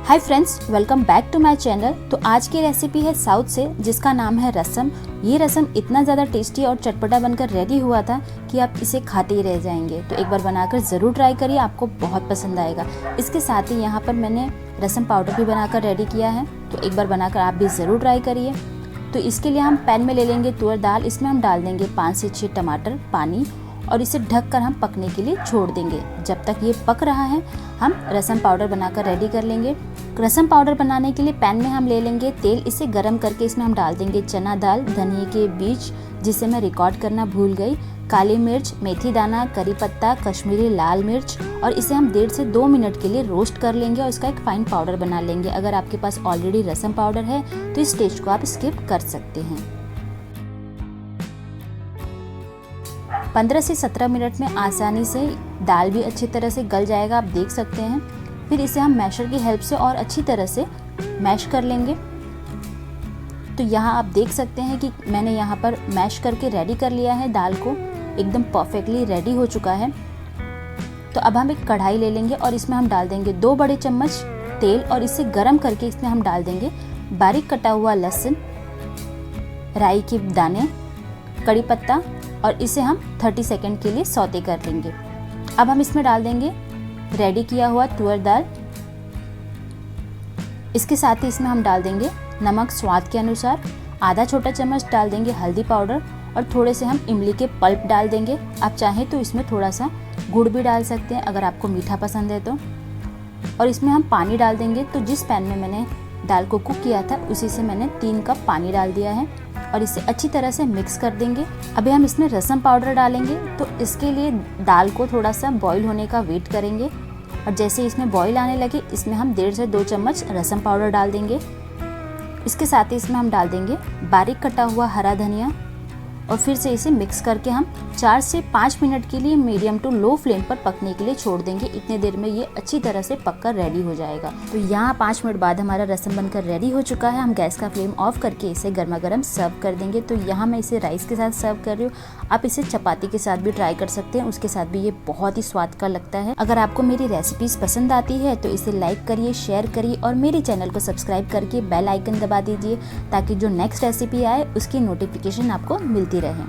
Hi friends, welcome back to my channel. तो आज की रेसिपी है साउथ से, जिसका नाम है रसम। ये रसम इतना ज़्यादा टेस्टी और चटपटा बनकर रेडी हुआ था कि आप इसे खाते ही रह जाएंगे। तो एक बार बनाकर ज़रूर ट्राई करिए, आपको बहुत पसंद आएगा। इसके साथ ही यहाँ पर मैंने रसम पाउडर भी बनाकर रेडी किया है, तो एक बार बनाकर आप भी ज़रूर ट्राई करिए। तो इसके लिए हम पैन में ले लेंगे तुअर दाल। इसमें हम डाल देंगे 5 से 6 टमाटर, पानी, और इसे ढककर हम पकने के लिए छोड़ देंगे। जब तक ये पक रहा है हम रसम पाउडर बनाकर रेडी कर लेंगे। रसम पाउडर बनाने के लिए पैन में हम ले लेंगे तेल। इसे गरम करके इसमें हम डाल देंगे चना दाल, धनिए के बीज जिसे मैं रिकॉर्ड करना भूल गई, काली मिर्च, मेथी दाना, करी पत्ता, कश्मीरी लाल मिर्च, और इसे हम 1.5 से 2 मिनट के लिए रोस्ट कर लेंगे और इसका एक फाइन पाउडर बना लेंगे। अगर आपके पास ऑलरेडी रसम पाउडर है तो इस स्टेज को आप स्किप कर सकते हैं। 15 से 17 मिनट में आसानी से दाल भी अच्छी तरह से गल जाएगा, आप देख सकते हैं। फिर इसे हम मैशर की हेल्प से और अच्छी तरह से मैश कर लेंगे। तो यहाँ आप देख सकते हैं कि मैंने यहाँ पर मैश करके रेडी कर लिया है दाल को, एकदम परफेक्टली रेडी हो चुका है। तो अब हम एक कढ़ाई ले लेंगे और इसमें हम डाल देंगे 2 बड़े चम्मच तेल, और इसे गर्म करके इसमें हम डाल देंगे बारीक कटा हुआ लहसुन, राई के दाने, कड़ी पत्ता, और इसे हम 30 सेकंड के लिए सौते कर लेंगे। अब हम इसमें डाल देंगे रेडी किया हुआ तुअर दाल। इसके साथ ही इसमें हम डाल देंगे नमक स्वाद के अनुसार, आधा छोटा चम्मच डाल देंगे हल्दी पाउडर, और थोड़े से हम इमली के पल्प डाल देंगे। आप चाहें तो इसमें थोड़ा सा गुड़ भी डाल सकते हैं अगर आपको मीठा पसंद है तो। और इसमें हम पानी डाल देंगे। तो जिस पैन में मैंने दाल को कुक किया था उसी से मैंने 3 कप पानी डाल दिया है, और इसे अच्छी तरह से मिक्स कर देंगे। अभी हम इसमें रसम पाउडर डालेंगे। तो इसके लिए दाल को थोड़ा सा बॉईल होने का वेट करेंगे, और जैसे इसमें बॉईल आने लगे इसमें हम 1.5 से 2 चम्मच रसम पाउडर डाल देंगे। इसके साथ ही इसमें हम डाल देंगे बारीक कटा हुआ हरा धनिया, और फिर से इसे मिक्स करके हम 4 से 5 मिनट के लिए मीडियम टू लो फ्लेम पर पकने के लिए छोड़ देंगे। इतने देर में ये अच्छी तरह से पककर रेडी हो जाएगा। तो यहाँ 5 मिनट बाद हमारा रसम बनकर रेडी हो चुका है। हम गैस का फ्लेम ऑफ करके इसे गर्मा गर्म सर्व कर देंगे। तो यहाँ मैं इसे राइस के साथ सर्व कर रही हूँ, आप इसे चपाती के साथ भी ट्राई कर सकते हैं, उसके साथ भी ये बहुत ही स्वाद का लगता है। अगर आपको मेरी रेसिपीज पसंद आती है तो इसे लाइक करिए, शेयर करिए, और मेरे चैनल को सब्सक्राइब करके बेल आइकन दबा दीजिए, ताकि जो नेक्स्ट रेसिपी आए उसकी नोटिफिकेशन आपको मिलती रहे।